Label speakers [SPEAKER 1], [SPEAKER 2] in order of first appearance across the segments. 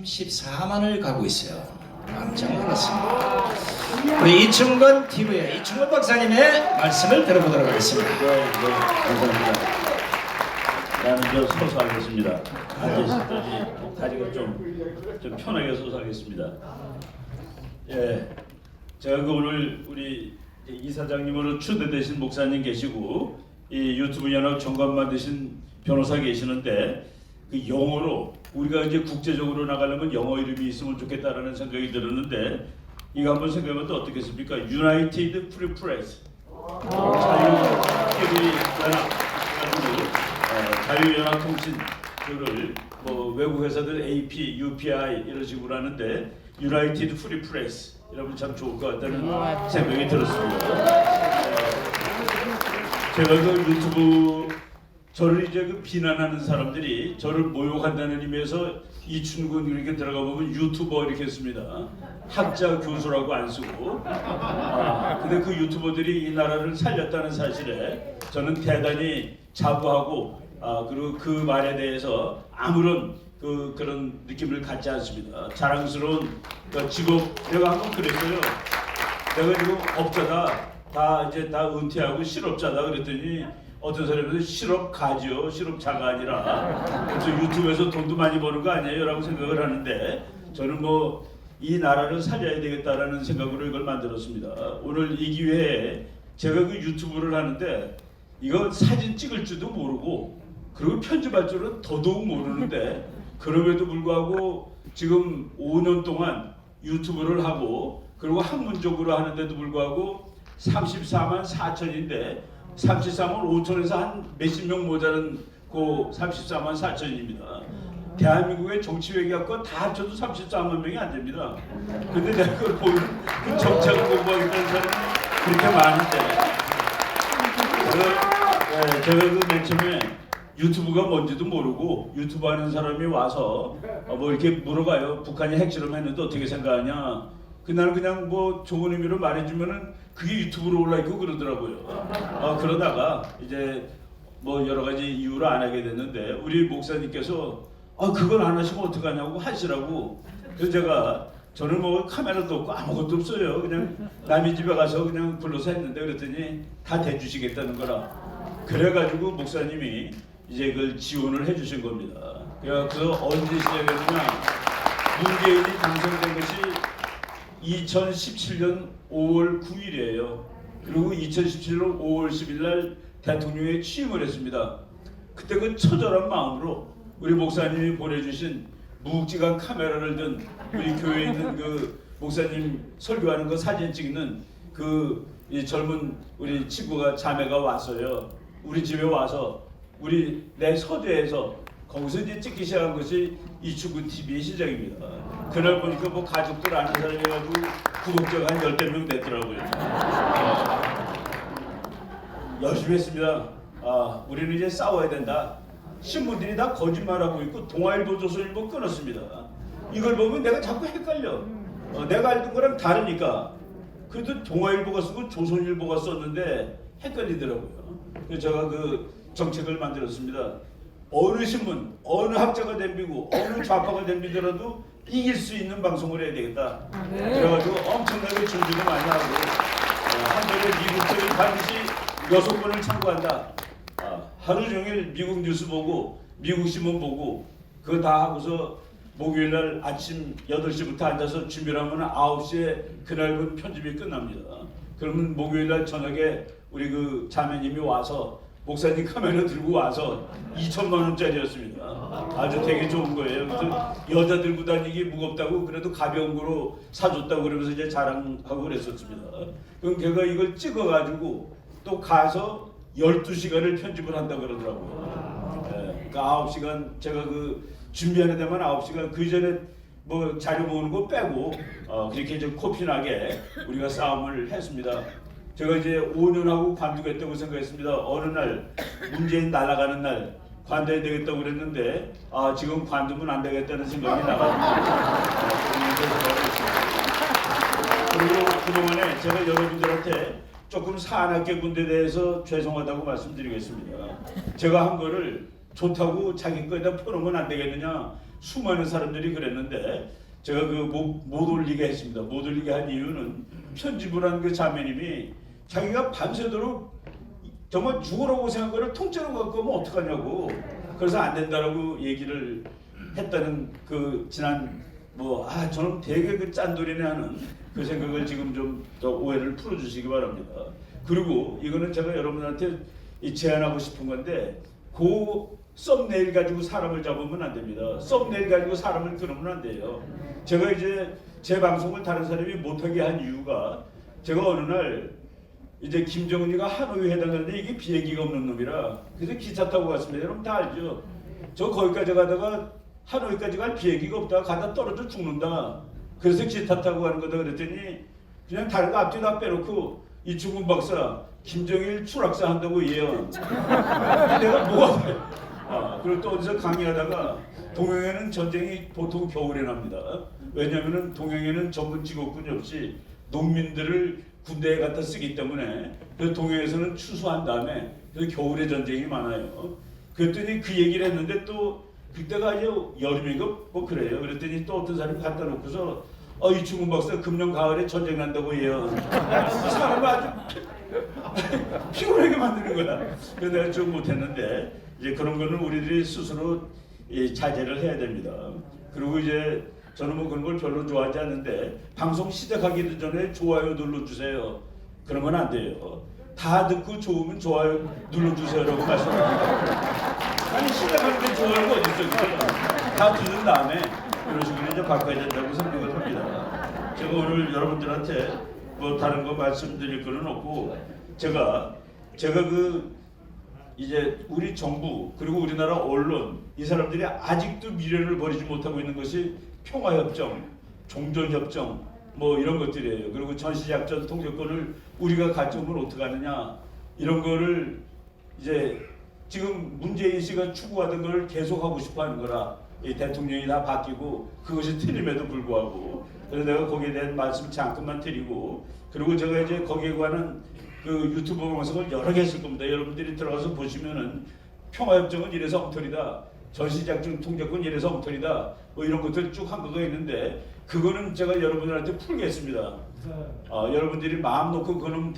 [SPEAKER 1] 34만을 가고 있어요. 깜짝 놀랐습니다. 우리 이충건 TV의 이충건 박사님의 말씀을 들어보도록 하겠습니다.
[SPEAKER 2] 감사합니다. 나는 저 서서 하겠습니다. 앉으시더니 가지고 좀 편하게 서서 하겠습니다. 예, 제가 그 오늘 우리 이사장님으로 초대되신 목사님 계시고 이 유튜브 연합 정관만 되신 변호사 계시는데 그 영어로 우리가 이제 국제적으로 나가려면 영어 이름이 있으면 좋겠다라는 생각이 들었는데 이거 한번 생각해보면 어떻겠습니까? United Free Press 자유연합통신을 뭐 외국 회사들 AP, UPI 이런 식으로 하는데 United Free Press 이러면 참 좋을 것 같다는 생각이 들었습니다. 제가 그 유튜브 저를 이제 그 비난하는 사람들이 저를 모욕한다는 의미에서 이춘근 이렇게 들어가 보면 유튜버 이렇게 했습니다. 학자 교수라고 안 쓰고. 근데 그 유튜버들이 이 나라를 살렸다는 사실에 저는 대단히 자부하고 그리고 그 말에 대해서 아무런 그런 느낌을 갖지 않습니다. 자랑스러운 그 직업 내가 한번 그랬어요. 내가 지금 업자다 다 이제 다 은퇴하고 실업자다 그랬더니 어떤 사람들은 실업가지요, 실업자가 아니라 그래서 유튜브에서 돈도 많이 버는 거 아니에요? 라고 생각을 하는데 저는 뭐 이 나라를 살려야 되겠다라는 생각으로 이걸 만들었습니다. 오늘 이 기회에 제가 그 유튜브를 하는데 이거 사진 찍을 줄도 모르고 그리고 편집할 줄은 더더욱 모르는데 그럼에도 불구하고 지금 5년 동안 유튜브를 하고 그리고 학문적으로 하는데도 불구하고 34만 4천인데 34만 5천에서 한 몇십 명 모자른 그 34만 4천입니다. 대한민국의 정치 외교학과 다 합쳐도 34만 명이 안 됩니다. 근데 내가 그걸 보는 그 정책을 공부하겠다는 사람이 그렇게 많은데 제가 그 맨 처음에 유튜브가 뭔지도 모르고 유튜브 하는 사람이 와서 뭐 이렇게 물어봐요. 북한이 핵실험했는데 어떻게 생각하냐. 그날 그냥 뭐 좋은 의미로 말해주면은 그게 유튜브로 올라있고 그러더라고요. 그러다가 이제 뭐 여러 가지 이유로 안 하게 됐는데 우리 목사님께서 그걸 안 하시면 어떡하냐고 하시라고. 그래서 제가 저는 뭐 카메라도 없고 아무것도 없어요. 그냥 남의 집에 가서 그냥 불러서 했는데 그랬더니 다 대주시겠다는 거라. 그래가지고 목사님이 이제 그걸 지원을 해주신 겁니다. 그래서 언제 시작했느냐. 문재인이 당선된 것이 2017년 5월 9일이에요. 그리고 2017년 5월 10일 날 대통령에 취임을 했습니다. 그때 그 처절한 마음으로 우리 목사님이 보내주신 무국지간 카메라를 든 우리 교회에 있는 그 목사님 설교하는 거 사진 찍는 그 이 젊은 우리 친구가 자매가 왔어요. 우리 집에 와서 우리 내 서재에서 거기서 이제 찍기 시작한 것이 이충근 TV의 시작입니다. 그날 보니까 뭐 가족들 아는 사람이 가지고 구독자가 한 10대 명 됐더라고요. 열심히 했습니다. 우리는 이제 싸워야 된다. 신문들이 다 거짓말하고 있고 동아일보, 조선일보 끊었습니다. 이걸 보면 내가 자꾸 헷갈려. 내가 알던 거랑 다르니까. 그래도 동아일보가 쓰고 조선일보가 썼는데 헷갈리더라고요. 그래서 제가 그 정책을 만들었습니다. 어느 신문, 어느 학자가 덤비고 어느 좌파가 덤비더라도 이길 수 있는 방송을 해야 되겠다. 그래가지고 엄청나게 준비를 많이 하고 한편에 미국 쪽이 반드시 6번을 참고한다. 하루 종일 미국 뉴스 보고 미국 신문 보고 그거 다 하고서 목요일날 아침 8시부터 앉아서 준비를 하면 9시에 그날은 편집이 끝납니다. 그러면 목요일날 저녁에 우리 그 자매님이 와서 목사님 카메라 들고 와서 2천만 원짜리였습니다. 아주 되게 좋은 거예요. 그래서 여자 들고 다니기 무겁다고 그래도 가벼운 거로 사줬다고 그러면서 이제 자랑하고 그랬었습니다. 그럼 걔가 이걸 찍어가지고 또 가서 12시간을 편집을 한다고 그러더라고요. 그러니까 9시간 제가 그 준비하는 데만 9시간 그 전에 뭐 자료 모으는 거 빼고 그렇게 좀 코피나게 우리가 싸움을 했습니다. 제가 이제 5년 하고 관두겠다고 생각했습니다. 어느 날 문재인 날아가는 날 관둬야 되겠다고 그랬는데 지금 관두면 안 되겠다는 생각이 나가지고 그리고 그동안에 제가 여러분들한테 조금 산악계 군대에 대해서 죄송하다고 말씀드리겠습니다. 제가 한 거를 좋다고 자기 거에다 퍼놓으면 안 되겠느냐. 수많은 사람들이 그랬는데 제가 그 못 올리게 했습니다. 못 올리게 한 이유는 편집을 한 그 자매님이 자기가 밤새도록 정말 죽으라고 생각한 거를 통째로 갖고 오면 어떡하냐고, 그래서 안 된다라고 얘기를 했다는 그 지난 저는 되게 그 짠돌이네 하는 그 생각을 지금 좀 더 오해를 풀어주시기 바랍니다. 그리고 이거는 제가 여러분한테 제안하고 싶은 건데, 그 썸네일 가지고 사람을 잡으면 안 됩니다. 썸네일 가지고 사람을 끊으면 안 돼요. 제가 이제 제 방송을 다른 사람이 못하게 한 이유가, 제가 어느 날 이제 김정은이가 하노이 회담 갔는데 이게 비행기가 없는 놈이라 그래서 기차 타고 갔습니다. 여러분 다 알죠? 저 거기까지 가다가 하노이까지 갈 비행기가 없다가 가다 떨어져 죽는다. 그래서 기차 타고 가는 거다 그랬더니 그냥 다른 거 앞뒤 다 빼놓고 이충근 박사 김정일 추락사 한다고 예언. 내가 뭐가 돼? 그리고 또 어디서 강의하다가 동양에는 전쟁이 보통 겨울에 납니다. 왜냐하면 동양에는 전문 직업군이 없이 농민들을 군대에 갖다 쓰기 때문에 그래서 동양에서는 추수한 다음에 그래서 겨울에 전쟁이 많아요. 그랬더니 그 얘기를 했는데 또 그때가 이제 여름인가 그래요. 그랬더니 또 어떤 사람이 갖다 놓고서 이충근 박사 금년 가을에 전쟁 난다고 예언. 사람을 아주 피곤하게 만드는 거다. 그래서 내가 좀 못했는데 이제 그런 거는 우리들이 스스로 자제를 해야 됩니다. 그리고 이제 저는 그런 걸 별로 좋아하지 않는데 방송 시작하기도 전에 좋아요 눌러주세요. 그런 건 안 돼요. 다 듣고 좋으면 좋아요 눌러주세요라고 말씀합니다. 아니 시작하는데 좋아요가 어디 있어요? 다 들은 다음에 그런 식으로 이제 바꿔야 된다고 생각을 합니다. 제가 오늘 여러분들한테 다른 거 말씀드릴 거는 없고, 제가 이제 우리 정부 그리고 우리나라 언론 이 사람들이 아직도 미련을 버리지 못하고 있는 것이 평화협정, 종전협정 이런 것들이에요. 그리고 전시작전 통제권을 우리가 가져오면 어떡하느냐, 이런 거를 이제 지금 문재인 씨가 추구하던 걸 계속하고 싶어하는 거라 이 대통령이 다 바뀌고 그것이 틀림에도 불구하고, 그래서 내가 거기에 대한 말씀 잠깐만 드리고, 그리고 제가 이제 거기에 관한 그 유튜브 방송을 여러 개 했을 겁니다. 여러분들이 들어가서 보시면은 평화협정은 이래서 엉터리다, 전시작전 통제권 이래서 엉터리다, 이런 것들 쭉 한 거가 있는데 그거는 제가 여러분들한테 풀겠습니다. 여러분들이 마음 놓고 그놈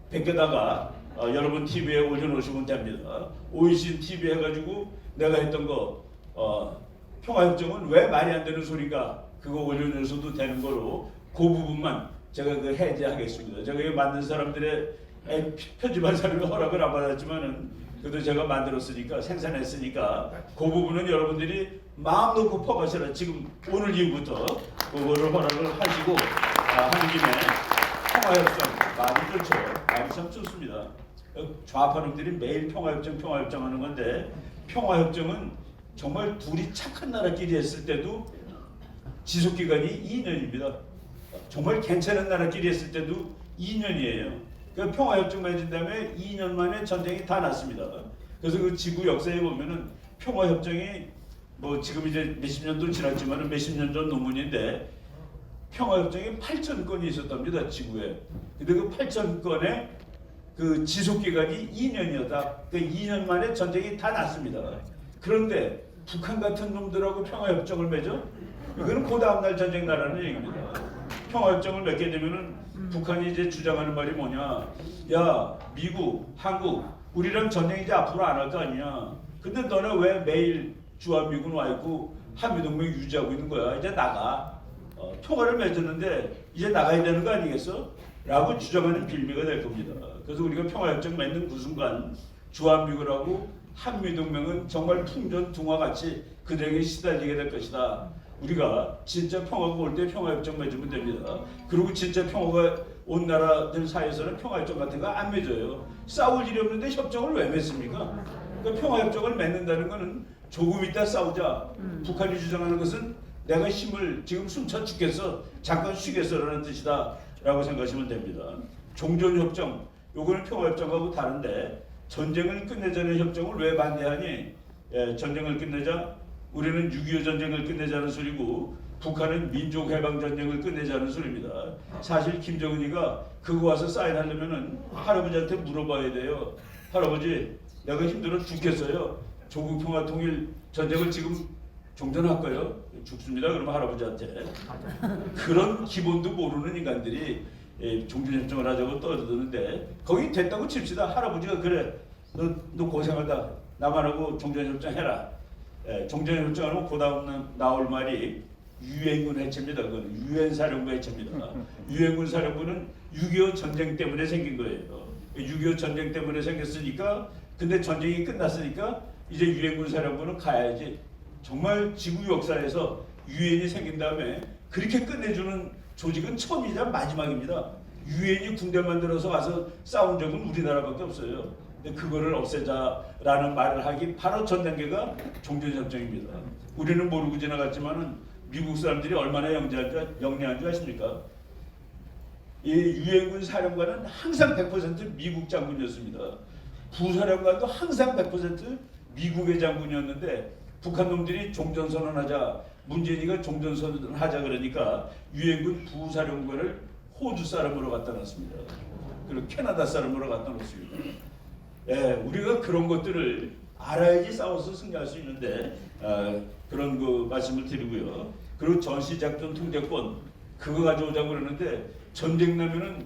[SPEAKER 2] 베껴다가 여러분 TV에 올려놓으시면 됩니다. OECD TV 해가지고 내가 했던 거 평화협정은 왜 말이 안 되는 소리가, 그거 올려놓으셔도 되는 거로 그 부분만 제가 해제하겠습니다. 제가 이거 만든 사람들의 편집한 사람이 허락을 안 받았지만은 그래도 제가 만들었으니까, 생산했으니까 그 부분은 여러분들이 마음 놓고 퍼가시라. 지금 오늘 이후부터 그거를 허락을 하시고 하는 김에 평화협정 말이 좋죠. 말이 참 좋습니다. 좌파 놈들이 매일 평화협정 하는 건데, 평화협정은 정말 둘이 착한 나라끼리 했을 때도 지속기간이 2년입니다. 정말 괜찮은 나라끼리 했을 때도 2년이에요. 그 평화협정 맺은 다음에 2년 만에 전쟁이 다 났습니다. 그래서 그 지구 역사에 보면은 평화협정이 지금 이제 몇십 년도 지났지만은 몇십 년 전 논문인데 평화협정이 8,000건이 있었답니다, 지구에. 근데 그 8,000건의 그 지속기간이 2년이었다. 그 2년 만에 전쟁이 다 났습니다. 그런데 북한 같은 놈들하고 평화협정을 맺어? 이거는 그 다음날 전쟁 나라는 얘기입니다. 평화협정을 맺게 되면은 북한이 이제 주장하는 말이 뭐냐? 야, 미국, 한국, 우리랑 전쟁 이제 앞으로 안 할 거 아니야. 근데 너네 왜 매일 주한미군 와 있고 한미동맹 유지하고 있는 거야? 이제 나가. 평화를 맺었는데 이제 나가야 되는 거 아니겠어? 라고 주장하는 빌미가 될 겁니다. 그래서 우리가 평화협정 맺는 그 순간 주한미군하고 한미동맹은 정말 풍전등화같이 그들에게 시달리게 될 것이다. 우리가 진짜 평화가 올 때 평화협정 맺으면 됩니다. 그리고 진짜 평화가 온 나라들 사이에서는 평화협정 같은 거 안 맺어요. 싸울 일이 없는데 협정을 왜 맺습니까? 그러니까 평화협정을 맺는다는 것은 조금 있다 싸우자. 북한이 주장하는 것은 내가 힘을 지금 숨차 죽겠어, 잠깐 쉬겠어라는 뜻이다 라고 생각하시면 됩니다. 종전협정, 요거는 평화협정하고 다른데, 전쟁을 끝내자는 협정을 왜 반대하니? 전쟁을 끝내자, 우리는 6.25 전쟁을 끝내자는 소리고 북한은 민족해방전쟁을 끝내자는 소리입니다. 사실 김정은이가 그거 와서 사인하려면은 할아버지한테 물어봐야 돼요. 할아버지, 내가 힘들어 죽겠어요. 조국 평화 통일 전쟁을 지금 종전할까요? 죽습니다. 그러면 할아버지한테. 그런 기본도 모르는 인간들이 종전협정을 하자고 떠드는데 거기 됐다고 칩시다. 할아버지가 그래 너 고생하다 나만 하고 종전협정 해라. 종전협정하고 그 다음 나올 말이 유엔군 해체입니다. 그건 유엔 사령부 해체입니다. 유엔군 사령부는 6.25 전쟁 때문에 생긴 거예요. 6.25 전쟁 때문에 생겼으니까 근데 전쟁이 끝났으니까 이제 유엔군 사령부는 가야지. 정말 지구 역사에서 유엔이 생긴 다음에 그렇게 끝내주는 조직은 처음이자 마지막입니다. 유엔이 군대 만들어서 와서 싸운 적은 우리나라밖에 없어요. 근데 그거를 없애자라는 말을 하기 바로 전 단계가 종전협정입니다. 우리는 모르고 지나갔지만은 미국 사람들이 얼마나 영리한 줄 아십니까? 이 유엔군 사령관은 항상 100% 미국 장군이었습니다. 부사령관도 항상 100% 미국의 장군이었는데 북한 놈들이 종전선언하자 문재인이가 종전선언하자 그러니까 유엔군 부사령관을 호주 사람으로 갖다 놨습니다. 그리고 캐나다 사람으로 갖다 놓습니다. 우리가 그런 것들을 알아야지 싸워서 승리할 수 있는데 그런 그 말씀을 드리고요. 그리고 전시작전 통제권 그거 가져오자고 그러는데 전쟁 나면은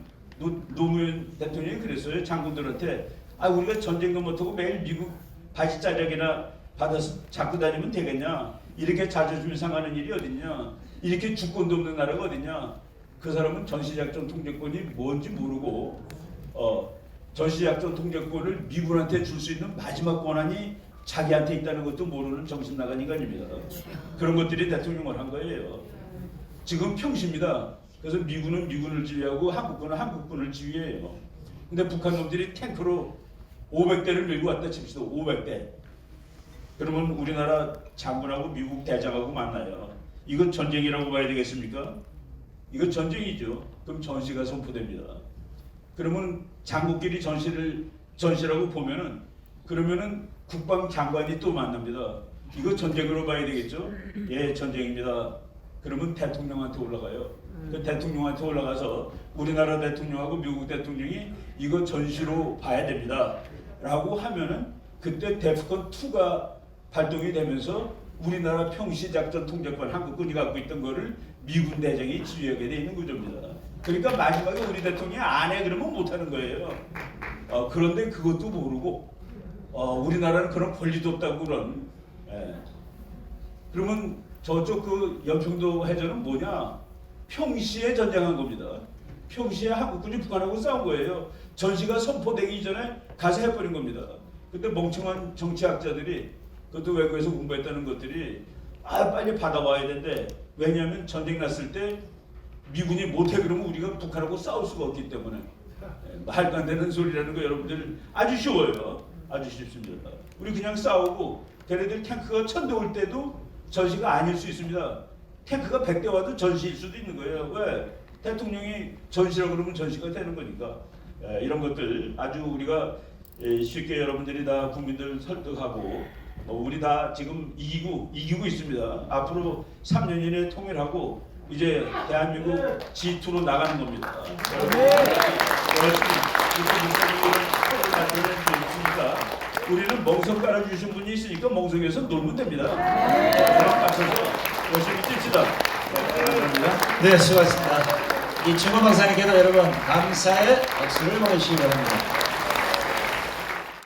[SPEAKER 2] 노무현 대통령이 그랬어요. 장군들한테 우리가 전쟁도 못하고 매일 미국 바지 짜장이나 받아서 잡고 다니면 되겠냐? 이렇게 자존심이 상하는 일이 어딨냐? 이렇게 주권도 없는 나라가 어딨냐? 그 사람은 전시작전 통제권이 뭔지 모르고 전시작전 통제권을 미군한테 줄 수 있는 마지막 권한이 자기한테 있다는 것도 모르는 정신 나간 인간입니다. 그런 것들이 대통령을 한 거예요. 지금 평시입니다. 그래서 미군은 미군을 지휘하고 한국군은 한국군을 지휘해요. 근데 북한 놈들이 탱크로 500대를 밀고 왔다 칩시다. 500대. 그러면 우리나라 장군하고 미국 대장하고 만나요. 이건 전쟁이라고 봐야 되겠습니까? 이건 전쟁이죠. 그럼 전시가 선포됩니다. 그러면 장군끼리 전시라고 보면은 그러면은 국방장관이 또 만납니다. 이거 전쟁으로 봐야 되겠죠? 예, 전쟁입니다. 그러면 대통령한테 올라가요. 그 대통령한테 올라가서 우리나라 대통령하고 미국 대통령이 이거 전시로 봐야 됩니다. 라고 하면은 그때 데프콘 2가 발동이 되면서 우리나라 평시작전 통제권 한국군이 갖고 있던 거를 미군 대장이 지휘하게 돼 있는 구조입니다. 그러니까 마지막에 우리 대통령이 안 해 그러면 못하는 거예요. 그런데 그것도 모르고 우리나라는 그런 권리도 없다고 그런. 그러면 저쪽 그 연평도 해전은 뭐냐? 평시에 전쟁한 겁니다. 평시에 한국군이 북한하고 싸운 거예요. 전시가 선포되기 이전에 가서 해버린 겁니다. 근데 멍청한 정치학자들이 그것도 외국에서 공부했다는 것들이 빨리 받아와야 되는데 왜냐하면 전쟁 났을 때 미군이 못해 그러면 우리가 북한하고 싸울 수가 없기 때문에 말도 안 되는 소리라는 거 여러분들 아주 쉬워요. 아주 쉽습니다. 우리 그냥 싸우고 걔네들 탱크가 1000대 올 때도 전시가 아닐 수 있습니다. 탱크가 100대 와도 전시일 수도 있는 거예요. 왜? 대통령이 전시라고 그러면 전시가 되는 거니까. 이런 것들 아주 우리가 쉽게 여러분들이 다 국민들 설득하고 우리 다 지금 이기고 있습니다. 앞으로 3년 이내에 통일하고 이제 대한민국 G2로 나가는 겁니다. 우리는 멍석 깔아주신 분이 있으니까 멍석에서 놀면 됩니다. 그럼 맞춰서 열심히 뜁시다. 감사합니다.
[SPEAKER 1] 네, 수고하셨습니다. 이충원 박사님께도 여러분 감사의 박수를 보내주시기 바랍니다.